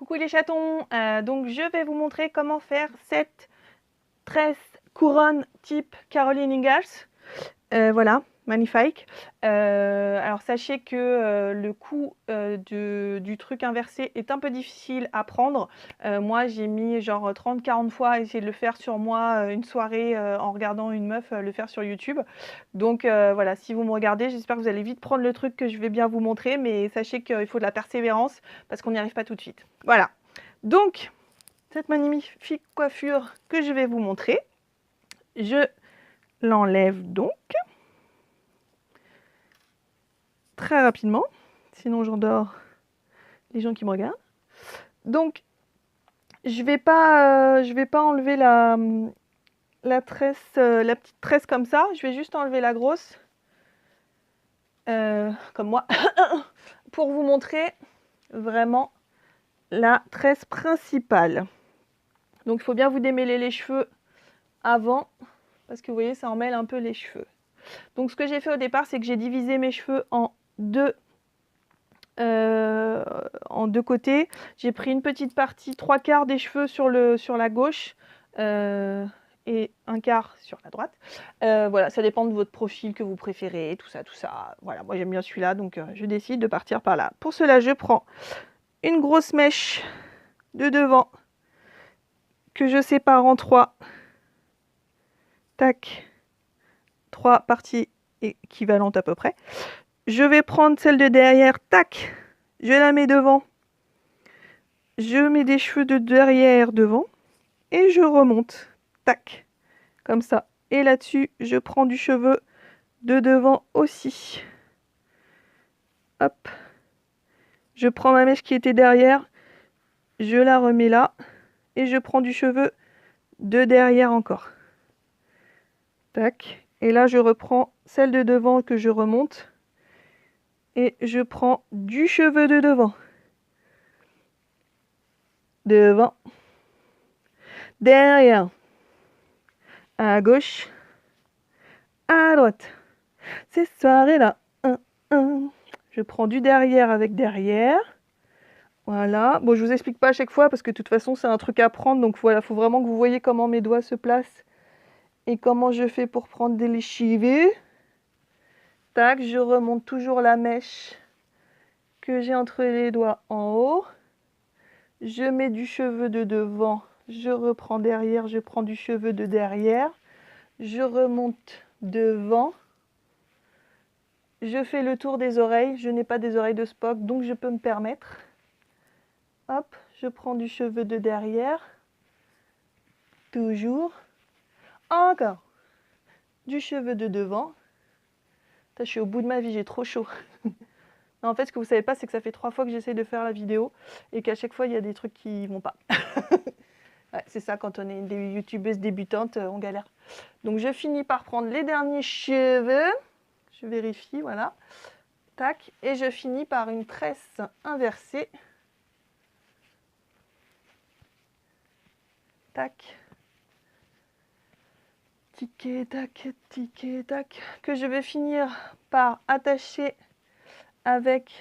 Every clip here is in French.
Coucou les chatons, donc je vais vous montrer comment faire cette tresse couronne type Caroline Ingalls. Voilà, magnifique. Alors sachez que le coup du truc inversé est un peu difficile à prendre. Moi j'ai mis genre 30-40 fois à essayer de le faire sur moi une soirée en regardant une meuf le faire sur YouTube. Donc voilà, si vous me regardez, j'espère que vous allez vite prendre le truc que je vais bien vous montrer, mais sachez qu'il faut de la persévérance parce qu'on n'y arrive pas tout de suite. Voilà, donc cette magnifique coiffure que je vais vous montrer, je l'enlève donc très rapidement, sinon j'endors les gens qui me regardent. Donc je vais pas enlever la tresse, la petite tresse comme ça, je vais juste enlever la grosse, comme moi, pour vous montrer vraiment la tresse principale. Donc il faut bien vous démêler les cheveux avant, parce que vous voyez, ça emmêle un peu les cheveux. Donc ce que j'ai fait au départ, c'est que j'ai divisé mes cheveux en deux côtés. J'ai pris une petite partie, 3/4 des cheveux sur la gauche et un quart sur la droite. Voilà, ça dépend de votre profil que vous préférez, tout ça, tout ça. Voilà, moi j'aime bien celui-là, donc je décide de partir par là. Pour cela, je prends une grosse mèche de devant que je sépare en 3. Tac, 3 parties équivalentes à peu près. Je vais prendre celle de derrière, tac, je la mets devant. Je mets des cheveux de derrière devant et je remonte, tac, comme ça. Et là-dessus, je prends du cheveu de devant aussi. Hop. Je prends ma mèche qui était derrière, je la remets là et je prends du cheveu de derrière encore. Tac. Et là, je reprends celle de devant que je remonte et je prends du cheveu de devant. Devant. Derrière. À gauche. À droite. Ces soirées-là. Je prends du derrière avec derrière. Voilà. Bon, je vous explique pas à chaque fois parce que de toute façon, c'est un truc à prendre. Donc voilà, il faut vraiment que vous voyez comment mes doigts se placent et comment je fais pour prendre des cheveux. Tac, je remonte toujours la mèche que j'ai entre les doigts en haut. Je mets du cheveu de devant. Je reprends derrière, je prends du cheveu de derrière. Je remonte devant. Je fais le tour des oreilles. Je n'ai pas des oreilles de Spock, donc je peux me permettre. Hop, je prends du cheveu de derrière. Toujours. Encore. Du cheveu de devant. Je suis au bout de ma vie, j'ai trop chaud. Non, en fait, ce que vous savez pas, c'est que ça fait 3 fois que j'essaie de faire la vidéo et qu'à chaque fois, il y a des trucs qui vont pas. Ouais, c'est ça, quand on est des youtubeuses débutantes, on galère. Donc, je finis par prendre les derniers cheveux. Je vérifie, voilà. Tac. Et je finis par une tresse inversée. Tac. Tic tac, tic tac. Que je vais finir par attacher avec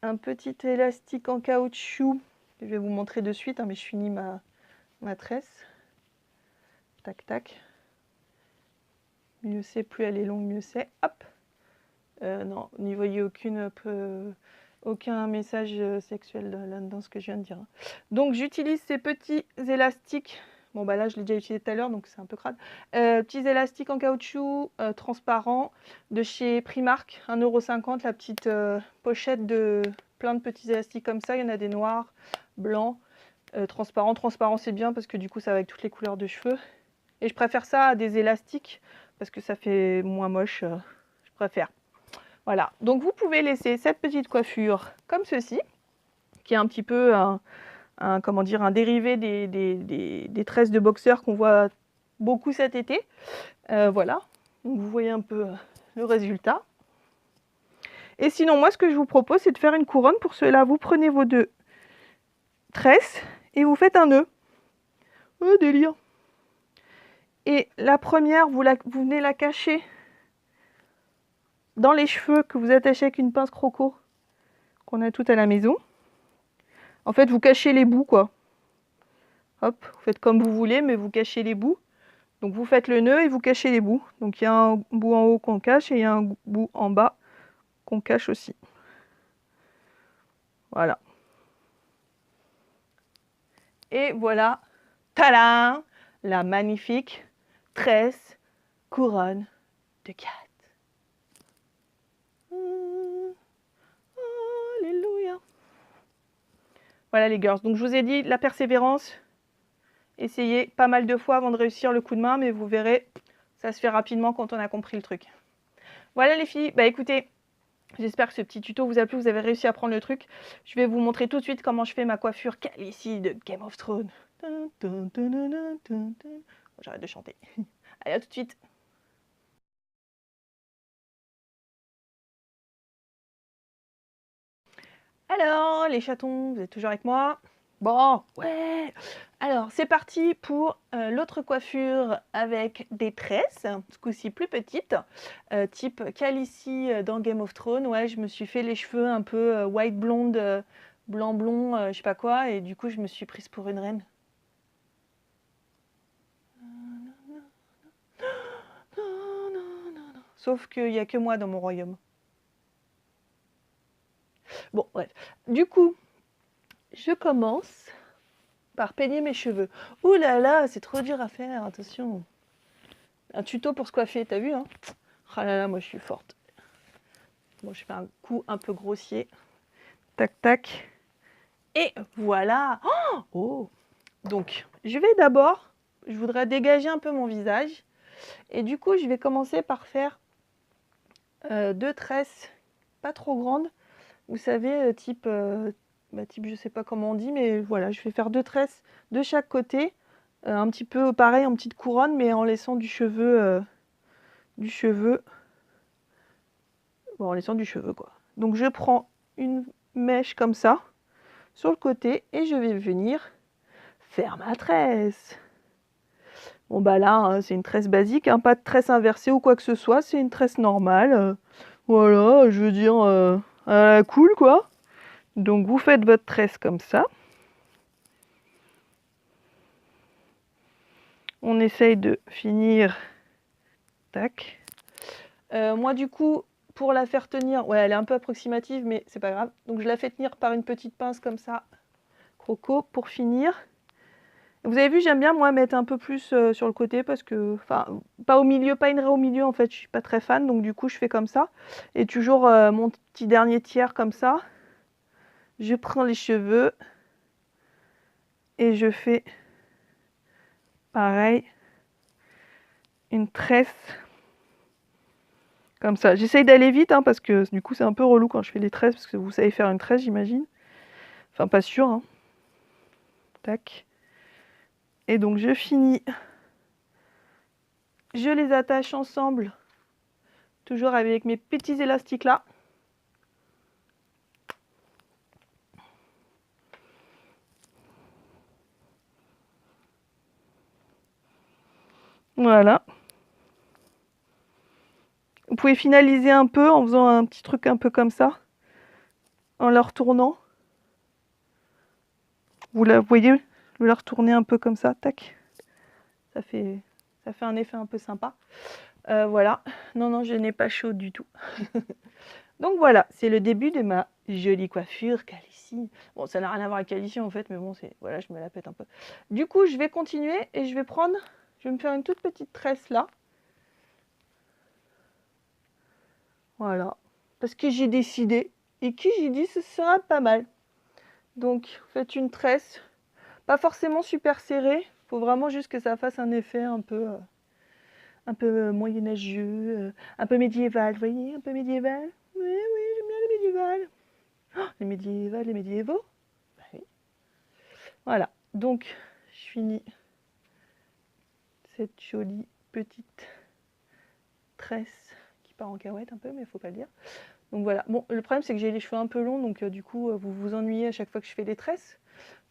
un petit élastique en caoutchouc. Je vais vous montrer de suite, hein, mais je finis ma tresse. Tac, tac. Mieux c'est, plus elle est longue, mieux c'est. Hop. Non, n'y voyez aucun message sexuel là-dedans, ce que je viens de dire. Donc j'utilise ces petits élastiques. Bon bah là je l'ai déjà utilisé tout à l'heure, donc c'est un peu crade. Petits élastiques en caoutchouc transparent de chez Primark, 1,50 €, la petite pochette de plein de petits élastiques comme ça. Il y en a des noirs, blancs, transparents. Transparent c'est bien parce que du coup ça va avec toutes les couleurs de cheveux. Et je préfère ça à des élastiques parce que ça fait moins moche, je préfère. Voilà, donc vous pouvez laisser cette petite coiffure comme ceci, qui est un petit peu comment dire, un dérivé des tresses de boxeur qu'on voit beaucoup cet été. Voilà, donc vous voyez un peu le résultat. Et sinon, moi, ce que je vous propose, c'est de faire une couronne. Pour cela, vous prenez vos 2 tresses et vous faites un nœud. Oh, délire! Et la première, vous venez la cacher dans les cheveux que vous attachez avec une pince croco qu'on a toutes à la maison. En fait, vous cachez les bouts, quoi. Hop, vous faites comme vous voulez, mais vous cachez les bouts. Donc vous faites le nœud et vous cachez les bouts. Donc il y a un bout en haut qu'on cache et il y a un bout en bas qu'on cache aussi. Voilà. Et voilà, tadam, la magnifique tresse couronne de Kat. Alléluia. Voilà les girls. Donc je vous ai dit, la persévérance, essayez pas mal de fois avant de réussir le coup de main, mais vous verrez, ça se fait rapidement quand on a compris le truc. Voilà les filles, bah écoutez, j'espère que ce petit tuto vous a plu, vous avez réussi à prendre le truc. Je vais vous montrer tout de suite comment je fais ma coiffure Khaleesi de Game of Thrones. J'arrête de chanter. Allez, à tout de suite. Alors, les chatons, vous êtes toujours avec moi? Bon, ouais. Alors, c'est parti pour l'autre coiffure avec des tresses, ce coup-ci plus petites, type Khaleesi dans Game of Thrones. Ouais, je me suis fait les cheveux un peu white blonde, blanc blond, je sais pas quoi, et du coup, je me suis prise pour une reine. Sauf qu'il n'y a que moi dans mon royaume. Bon, bref. Du coup, je commence par peigner mes cheveux. Ouh là là, c'est trop dur à faire, attention. Un tuto pour se coiffer, t'as vu, hein? Oh là là, moi je suis forte. Bon, je fais un coup un peu grossier. Tac, tac. Et voilà. Oh! Donc, je vais d'abord, je voudrais dégager un peu mon visage. Et du coup, je vais commencer par faire 2 tresses pas trop grandes. Vous savez, type, type, je sais pas comment on dit, mais voilà, je vais faire 2 tresses de chaque côté. Un petit peu pareil, en petite couronne, mais en laissant du cheveu. Bon, en laissant du cheveu, quoi. Donc, je prends une mèche comme ça, sur le côté, et je vais venir faire ma tresse. Bon, bah là, hein, c'est une tresse basique, hein, pas de tresse inversée ou quoi que ce soit, c'est une tresse normale. Voilà, je veux dire, cool, quoi. Donc, vous faites votre tresse comme ça. On essaye de finir. Tac. Moi, du coup, pour la faire tenir, ouais, elle est un peu approximative, mais c'est pas grave. Donc, je la fais tenir par une petite pince comme ça, croco, pour finir. Vous avez vu, j'aime bien, moi, mettre un peu plus sur le côté parce que, enfin, pas au milieu, pas une raie au milieu, en fait, je suis pas très fan, donc du coup, je fais comme ça. Et toujours mon petit dernier tiers comme ça. Je prends les cheveux et je fais pareil, une tresse comme ça. J'essaye d'aller vite, hein, parce que du coup, c'est un peu relou quand je fais les tresses, parce que vous savez faire une tresse, j'imagine. Enfin, pas sûr, hein. Tac. Et donc, je finis. Je les attache ensemble, toujours avec mes petits élastiques là. Voilà. Vous pouvez finaliser un peu en faisant un petit truc un peu comme ça, en la retournant. Vous la voyez, vous la retournez un peu comme ça, tac. Ça fait un effet un peu sympa. Voilà. Non, non, je n'ai pas chaud du tout. Donc voilà, c'est le début de ma jolie coiffure Khaleesi. Bon, ça n'a rien à voir avec Khaleesi en fait, mais bon, voilà, je me la pète un peu. Du coup, je vais continuer et je vais me faire une toute petite tresse là. Voilà. Parce que j'ai décidé, et qui j'ai dit ce sera pas mal. Donc, faites une tresse, pas forcément super serrée, faut vraiment juste que ça fasse un effet un peu moyenâgeux, un peu médiéval, vous voyez, un peu médiéval. Oui, oui, j'aime bien les médiévales. Oh, les médiévales, les médiévaux. Bah oui. Voilà, donc je finis cette jolie petite tresse qui part en carouette un peu, mais il faut pas le dire. Donc voilà, bon, le problème c'est que j'ai les cheveux un peu longs, donc du coup vous vous ennuyez à chaque fois que je fais des tresses.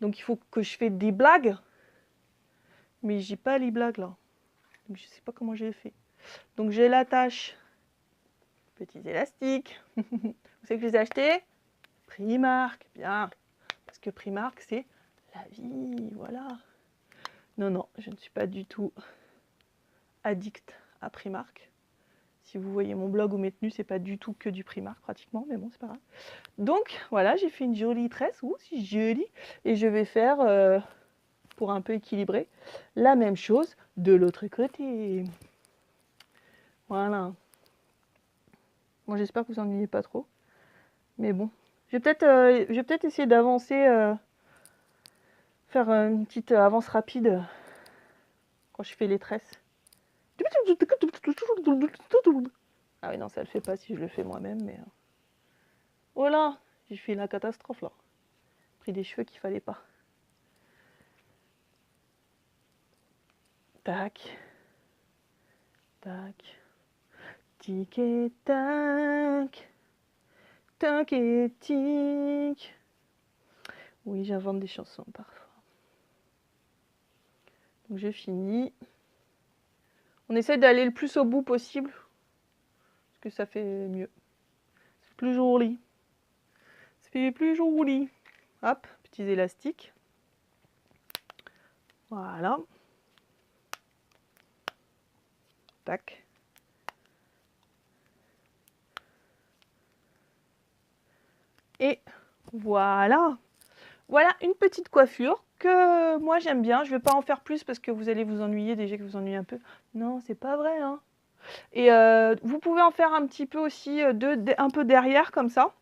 Donc il faut que je fais des blagues, mais j'ai pas les blagues là. Donc je sais pas comment j'ai fait. Donc j'ai l'attache, petits élastiques. Vous savez que je les ai achetés Primark, bien. Parce que Primark, c'est la vie, voilà. Non, non, je ne suis pas du tout addict à Primark. Si vous voyez mon blog ou mes tenues, c'est pas du tout que du Primark pratiquement, mais bon, c'est pas grave. Donc, voilà, j'ai fait une jolie tresse, ouh, c'est joli. Et je vais faire, pour un peu équilibrer, la même chose de l'autre côté. Voilà. Bon, j'espère que vous ennuyez pas trop. Mais bon, je vais peut-être essayer d'avancer, faire une petite avance rapide quand je fais les tresses. Ah oui, non, ça le fait pas si je le fais moi-même, mais... Oh là, j'ai fait la catastrophe, là. Pris des cheveux qu'il fallait pas. Tac. Tac. Tic et tac. Tac et tic. Oui, j'invente des chansons parfois. Donc j'ai fini. On essaie d'aller le plus au bout possible. Parce que ça fait mieux. C'est plus joli. Ça fait plus joli. Hop, petits élastiques. Voilà. Tac. Et voilà. Voilà une petite coiffure que moi j'aime bien. Je ne vais pas en faire plus parce que vous allez vous ennuyer, déjà que vous ennuyez un peu. Non, c'est pas vrai, hein. Et vous pouvez en faire un petit peu aussi un peu derrière comme ça.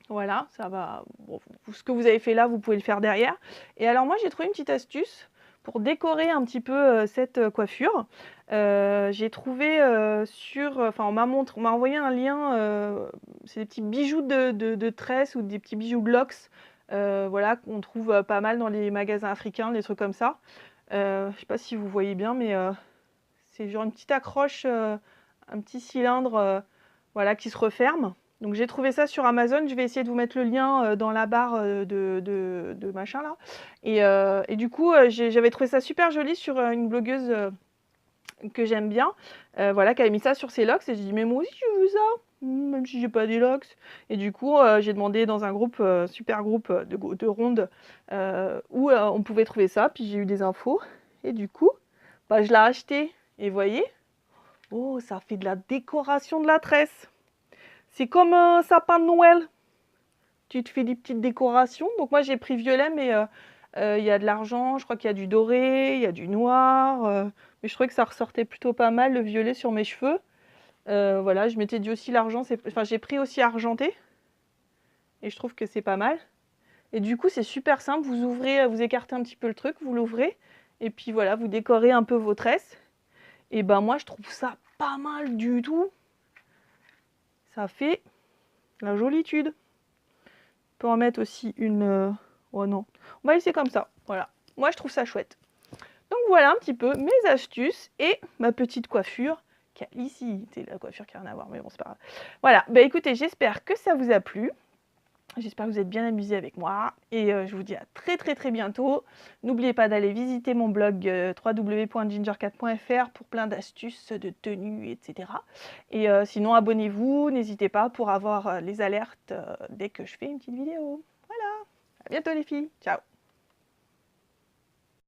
Voilà, ça va. Bon, ce que vous avez fait là, vous pouvez le faire derrière. Et alors moi j'ai trouvé une petite astuce pour décorer un petit peu cette coiffure. J'ai trouvé enfin on m'a envoyé un lien, c'est des petits bijoux de tresses ou des petits bijoux de locks, voilà, qu'on trouve pas mal dans les magasins africains, des trucs comme ça. Je sais pas si vous voyez bien, mais c'est genre une petite accroche, un petit cylindre, voilà, qui se referme. Donc j'ai trouvé ça sur Amazon, je vais essayer de vous mettre le lien dans la barre de machin là. Et du coup, j'avais trouvé ça super joli sur une blogueuse que j'aime bien, voilà, qui avait mis ça sur ses locks. Et j'ai dit, mais moi aussi je veux ça, même si j'ai pas des locks. Et du coup, j'ai demandé dans un groupe, super groupe de rondes, où on pouvait trouver ça. Puis j'ai eu des infos. Et du coup, bah, je l'ai acheté. Et voyez, oh, ça fait de la décoration de la tresse. C'est comme un sapin de Noël. Tu te fais des petites décorations. Donc moi j'ai pris violet, mais il y a de l'argent, je crois qu'il y a du doré, il y a du noir. Mais je trouvais que ça ressortait plutôt pas mal le violet sur mes cheveux. Voilà, je m'étais dit aussi l'argent, enfin j'ai pris aussi argenté. Et je trouve que c'est pas mal. Et du coup c'est super simple, vous ouvrez, vous écartez un petit peu le truc, vous l'ouvrez. Et puis voilà, vous décorez un peu vos tresses. Et ben moi je trouve ça pas mal du tout. Ça fait la jolitude. On peut en mettre aussi une... Oh non, on va laisser comme ça, voilà. Moi je trouve ça chouette. Donc voilà un petit peu mes astuces et ma petite coiffure qui a ici. C'est la coiffure qui n'a rien à voir, mais bon c'est pas grave. Voilà, bah écoutez, j'espère que ça vous a plu. J'espère que vous êtes bien amusés avec moi et je vous dis à très bientôt. N'oubliez pas d'aller visiter mon blog www.gingercat.fr pour plein d'astuces de tenues, etc. Et sinon, abonnez-vous, n'hésitez pas pour avoir les alertes dès que je fais une petite vidéo. Voilà, à bientôt les filles, ciao!